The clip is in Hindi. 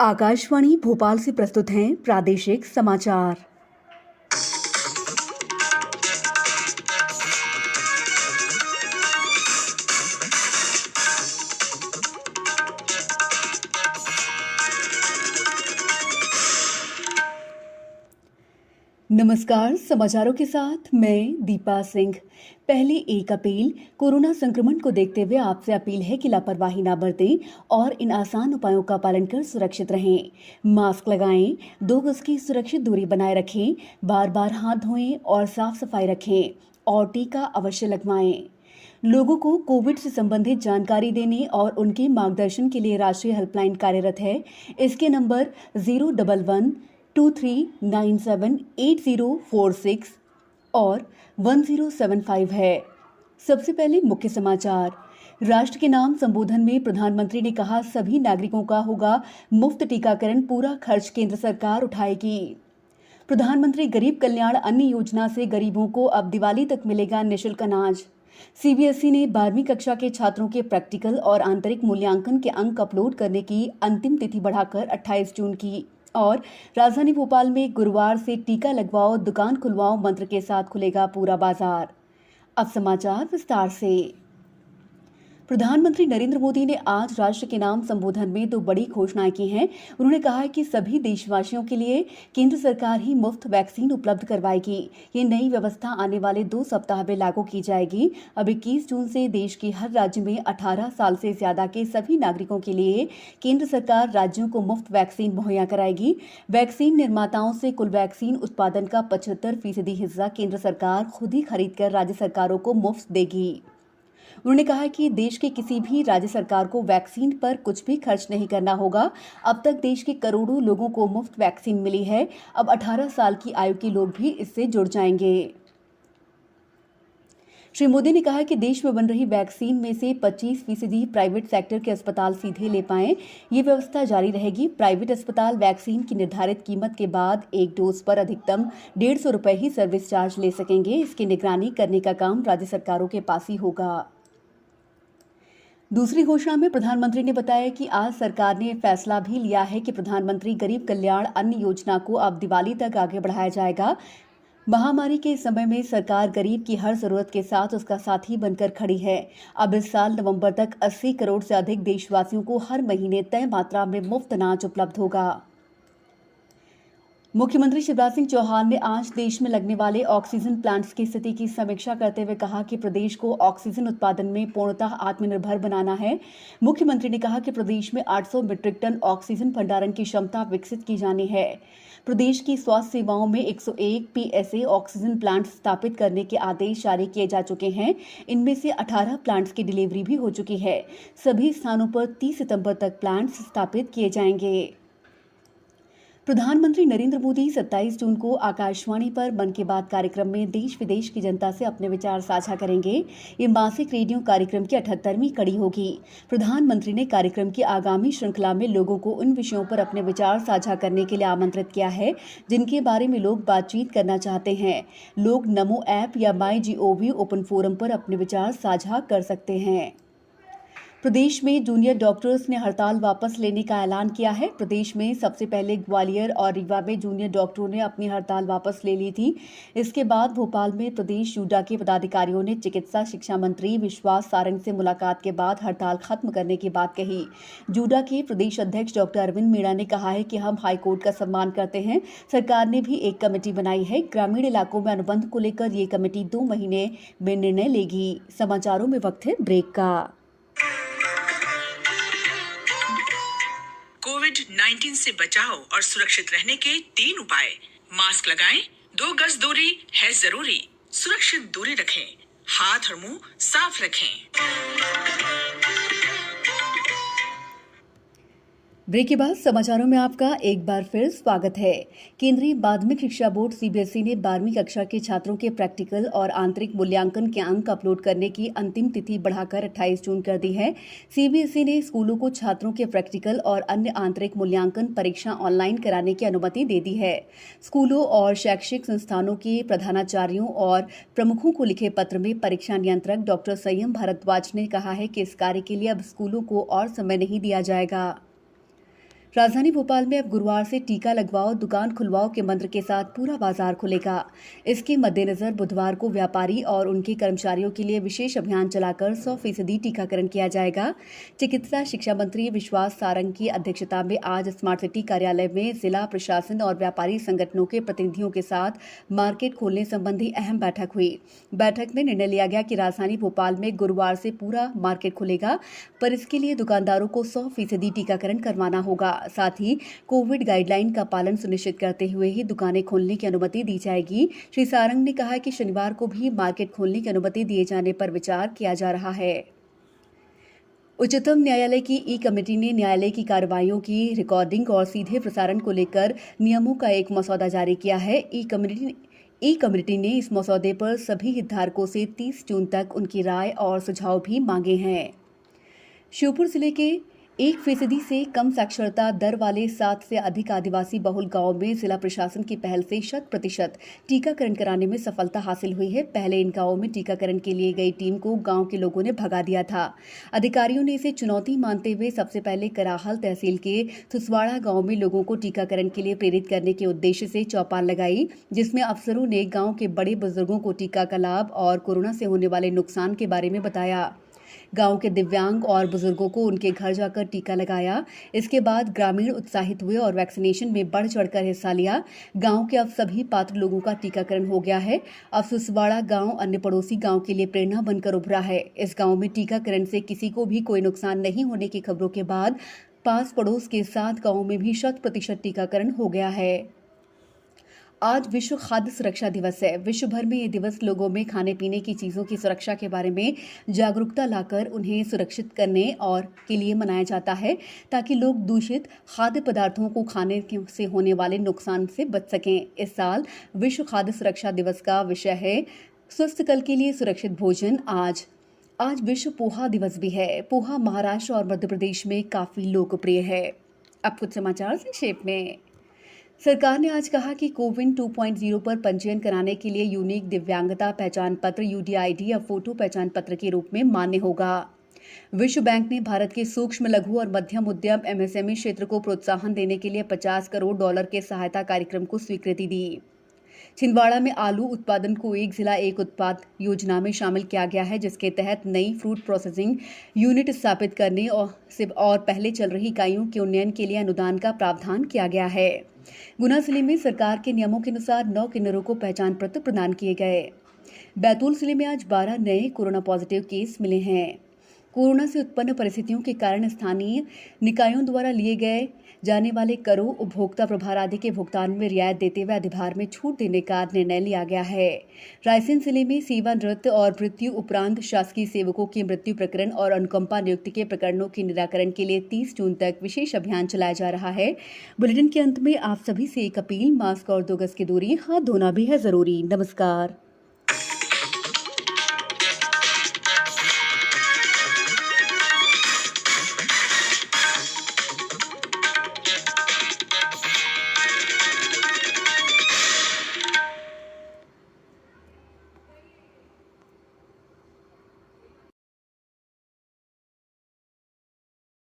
आकाशवाणी भोपाल से प्रस्तुत हैं प्रादेशिक समाचार। नमस्कार, समाचारों के साथ मैं दीपा सिंह। पहले 1 अप्रैल कोरोना संक्रमण को देखते हुए आपसे अपील है कि लापरवाही न बरतें और इन आसान उपायों का पालन कर सुरक्षित रहें। मास्क लगाएं, 2 गज की सुरक्षित दूरी बनाए रखें, बार-बार हाथ धोएं और साफ सफाई रखें और टीका अवश्य लगवाएं। लोगों को कोविड से संबंधित जानकारी देने और उनके मार्गदर्शन के लिए राष्ट्रीय हेल्पलाइन कार्यरत है। इसके नंबर 011-2397-8046 और 1075 है। सबसे पहले मुख्य समाचार। राष्ट्र के नाम संबोधन में प्रधानमंत्री ने कहा, सभी नागरिकों का होगा मुफ्त टीकाकरण, पूरा खर्च केंद्र सरकार उठाएगी। प्रधानमंत्री गरीब कल्याण अन्न योजना से गरीबों को अब दिवाली तक मिलेगा निःशुल्क अनाज। सीबीएसई ने 12वीं कक्षा के छात्रों के प्रैक्टिकल और आंतरिक मूल्यांकन के अंक अपलोड करने की अंतिम तिथि बढ़ाकर 28 जून की। और राजधानी भोपाल में गुरुवार से टीका लगवाओ, दुकान खुलवाओ मंत्र के साथ खुलेगा पूरा बाजार। अब समाचार विस्तार से। प्रधानमंत्री नरेंद्र मोदी ने आज राष्ट्र के नाम संबोधन में 2 बड़ी घोषणाएं की हैं। उन्होंने कहा है कि सभी देशवासियों के लिए केंद्र सरकार ही मुफ्त वैक्सीन उपलब्ध करवाएगी। ये नई व्यवस्था आने वाले 2 सप्ताह में लागू की जाएगी। अब 21 जून से देश के हर राज्य में 18 साल से ज्यादा के सभी नागरिकों के लिए केंद्र सरकार राज्यों को मुफ्त वैक्सीन मुहैया कराएगी। वैक्सीन निर्माताओं से कुल वैक्सीन उत्पादन का 75% हिस्सा केंद्र सरकार खुद ही खरीद कर राज्य सरकारों को मुफ्त देगी। उन्होंने कहा कि देश के किसी भी राज्य सरकार को वैक्सीन पर कुछ भी खर्च नहीं करना होगा। अब तक देश के करोड़ों लोगों को मुफ्त वैक्सीन मिली है। अब 18 साल की आयु के लोग भी इससे जुड़ जाएंगे। श्री मोदी ने कहा कि देश में बन रही वैक्सीन में से 25% प्राइवेट सेक्टर के अस्पताल सीधे ले पाएं। ये व्यवस्था जारी रहेगी। प्राइवेट अस्पताल वैक्सीन की निर्धारित कीमत के बाद एक डोज पर अधिकतम 150 रुपये ही सर्विस चार्ज ले सकेंगे। इसकी निगरानी करने का काम राज्य सरकारों के पास ही होगा। दूसरी घोषणा में प्रधानमंत्री ने बताया कि आज सरकार ने फैसला भी लिया है कि प्रधानमंत्री गरीब कल्याण अन्न योजना को अब दिवाली तक आगे बढ़ाया जाएगा। महामारी के समय में सरकार गरीब की हर जरूरत के साथ उसका साथी बनकर खड़ी है। अब इस साल नवंबर तक 80 करोड़ से अधिक देशवासियों को हर महीने तय मात्रा में मुफ्त अनाज उपलब्ध होगा। मुख्यमंत्री शिवराज सिंह चौहान ने आज देश में लगने वाले ऑक्सीजन प्लांट्स की स्थिति की समीक्षा करते हुए कहा कि प्रदेश को ऑक्सीजन उत्पादन में पूर्णतः आत्मनिर्भर बनाना है। मुख्यमंत्री ने कहा कि प्रदेश में 800 मीट्रिक टन ऑक्सीजन भंडारण की क्षमता विकसित की जानी है। प्रदेश की स्वास्थ्य सेवाओं में 101 पीएसए ऑक्सीजन प्लांट स्थापित करने के आदेश जारी किए जा चुके हैं। इनमें से 18 प्लांट्स की डिलीवरी भी हो चुकी है। सभी स्थानों पर 30 सितंबर तक प्लांट्स स्थापित किए जाएंगे। प्रधानमंत्री नरेंद्र मोदी 27 जून को आकाशवाणी पर मन की बात कार्यक्रम में देश विदेश की जनता से अपने विचार साझा करेंगे। ये मासिक रेडियो कार्यक्रम की 78वीं कड़ी होगी। प्रधानमंत्री ने कार्यक्रम की आगामी श्रृंखला में लोगों को उन विषयों पर अपने विचार साझा करने के लिए आमंत्रित किया है जिनके बारे में लोग बातचीत करना चाहते हैं। लोग नमो ऐप या MyGov ओपन फोरम पर अपने विचार साझा कर सकते हैं। प्रदेश में जूनियर डॉक्टर्स ने हड़ताल वापस लेने का ऐलान किया है। प्रदेश में सबसे पहले ग्वालियर और रीवा में जूनियर डॉक्टरों ने अपनी हड़ताल वापस ले ली थी। इसके बाद भोपाल में प्रदेश जूडा के पदाधिकारियों ने चिकित्सा शिक्षा मंत्री विश्वास सारंग से मुलाकात के बाद हड़ताल खत्म करने की बात कही। जूडा के प्रदेश अध्यक्ष डॉक्टर अरविंद मीणा ने कहा है कि हम हाईकोर्ट का सम्मान करते हैं। सरकार ने भी एक कमेटी बनाई है। ग्रामीण इलाकों में अनुबंध को लेकर ये कमेटी 2 महीने में निर्णय लेगी। समाचारों में वक्त है ब्रेक का। कोविड-19 से बचाव और सुरक्षित रहने के 3 उपाय। मास्क लगाएं, 2 गज दूरी है जरूरी, सुरक्षित दूरी रखें, हाथ और मुंह साफ रखें। ब्रेक के बाद समाचारों में आपका एक बार फिर स्वागत है। केंद्रीय माध्यमिक शिक्षा बोर्ड सीबीएसई ने 12वीं कक्षा के छात्रों के प्रैक्टिकल और आंतरिक मूल्यांकन के अंक अपलोड करने की अंतिम तिथि बढ़ाकर 28 जून कर दी है। सीबीएसई ने स्कूलों को छात्रों के प्रैक्टिकल और अन्य आंतरिक मूल्यांकन परीक्षा ऑनलाइन कराने की अनुमति दे दी है। स्कूलों और शैक्षिक संस्थानों के प्रधानाचार्यों और प्रमुखों को लिखे पत्र में परीक्षा नियंत्रक डॉक्टर संयम भारद्वाज ने कहा है कि इस कार्य के लिए अब स्कूलों को और समय नहीं दिया जाएगा। राजधानी भोपाल में अब गुरुवार से टीका लगवाओ, दुकान खुलवाओ के मंत्र के साथ पूरा बाजार खुलेगा। इसके मद्देनजर बुधवार को व्यापारी और उनके कर्मचारियों के लिए विशेष अभियान चलाकर 100% टीकाकरण किया जाएगा। चिकित्सा शिक्षा मंत्री विश्वास सारंग की अध्यक्षता में आज स्मार्ट सिटी कार्यालय में जिला प्रशासन और व्यापारी संगठनों के प्रतिनिधियों के साथ मार्केट खोलने संबंधी अहम बैठक हुई। बैठक में निर्णय लिया गया कि राजधानी भोपाल में गुरुवार से पूरा मार्केट खुलेगा, पर इसके लिए दुकानदारों को 100% टीकाकरण करवाना होगा। साथ ही कोविड गाइडलाइन का पालन सुनिश्चित करते हुए ही दुकानें खोलने की अनुमति दी जाएगी। श्री सारंग ने कहा कि शनिवार को भी मार्केट खोलने की अनुमति दिए जाने पर विचार किया जा रहा है। उच्चतम न्यायालय की ई कमेटी ने न्यायालय की कार्रवाइयों की रिकॉर्डिंग और सीधे प्रसारण को लेकर नियमों का एक मसौदा जारी किया है। ई कमेटी ने इस मसौदे पर सभी हितधारकों से 30 जून तक उनकी राय और सुझाव भी मांगे हैं। श्योपुर जिले के 1% से कम साक्षरता दर वाले 7 से अधिक आदिवासी बहुल गांव में जिला प्रशासन की पहल से 100% टीकाकरण कराने में सफलता हासिल हुई है। पहले इन गांवों में टीकाकरण के लिए गई टीम को गांव के लोगों ने भगा दिया था। अधिकारियों ने इसे चुनौती मानते हुए सबसे पहले कराहल तहसील के थुसवाड़ा गांव में लोगों को टीकाकरण के लिए प्रेरित करने के उद्देश्य से चौपाल लगाई, जिसमें अफसरों ने गांव के बड़े बुजुर्गों को टीका का लाभ और कोरोना से होने वाले नुकसान के बारे में बताया। गांव के दिव्यांग और बुजुर्गों को उनके घर जाकर टीका लगाया। इसके बाद ग्रामीण उत्साहित हुए और वैक्सीनेशन में बढ़ चढ़कर हिस्सा लिया। गांव के अब सभी पात्र लोगों का टीकाकरण हो गया है। अब सुसवाड़ा गांव अन्य पड़ोसी गांव के लिए प्रेरणा बनकर उभरा है। इस गांव में टीकाकरण से किसी को भी कोई नुकसान नहीं होने की खबरों के बाद पास पड़ोस के 7 गांवों में भी 100% टीकाकरण हो गया है। आज विश्व खाद्य सुरक्षा दिवस है। विश्व भर में ये दिवस लोगों में खाने पीने की चीज़ों की सुरक्षा के बारे में जागरूकता लाकर उन्हें सुरक्षित करने और के लिए मनाया जाता है, ताकि लोग दूषित खाद्य पदार्थों को खाने से होने वाले नुकसान से बच सकें। इस साल विश्व खाद्य सुरक्षा दिवस का विषय है स्वस्थ कल के लिए सुरक्षित भोजन। आज विश्व पोहा दिवस भी है। पोहा महाराष्ट्र और मध्य प्रदेश में काफ़ी लोकप्रिय है। अब कुछ समाचार संक्षेप में। सरकार ने आज कहा कि कोविन 2.0 पर पंजीयन कराने के लिए यूनिक दिव्यांगता पहचान पत्र UDID अब फोटो पहचान पत्र के रूप में मान्य होगा। विश्व बैंक ने भारत के सूक्ष्म लघु और मध्यम उद्यम MSME क्षेत्र को प्रोत्साहन देने के लिए $50 करोड़ के सहायता कार्यक्रम को स्वीकृति दी। छिंदवाड़ा में आलू उत्पादन को एक जिला एक उत्पाद योजना में शामिल किया गया है, जिसके तहत नई फ्रूट प्रोसेसिंग यूनिट स्थापित करने और पहले चल रही इकाइयों के उन्नयन के लिए अनुदान का प्रावधान किया गया है। गुना जिले में सरकार के नियमों के अनुसार 9 किन्नरों को पहचान पत्र प्रदान किए गए। बैतूल जिले में आज 12 नए कोरोना पॉजिटिव केस मिले हैं। कोरोना से उत्पन्न परिस्थितियों के कारण स्थानीय निकायों द्वारा लिए जाने वाले करों, उपभोक्ता प्रभार आदि के भुगतान में रियायत देते हुए अधिभार में छूट देने का निर्णय लिया गया है। रायसेन जिले में सेवानिवृत्त और मृत्यु उपरांत शासकीय सेवकों की मृत्यु प्रकरण और अनुकंपा नियुक्ति के प्रकरणों के निराकरण के लिए 30 जून तक विशेष अभियान चलाया जा रहा है। बुलेटिन के अंत में आप सभी से एक अपील, मास्क और 2 गज की दूरी, हाथ धोना भी है जरूरी। नमस्कार।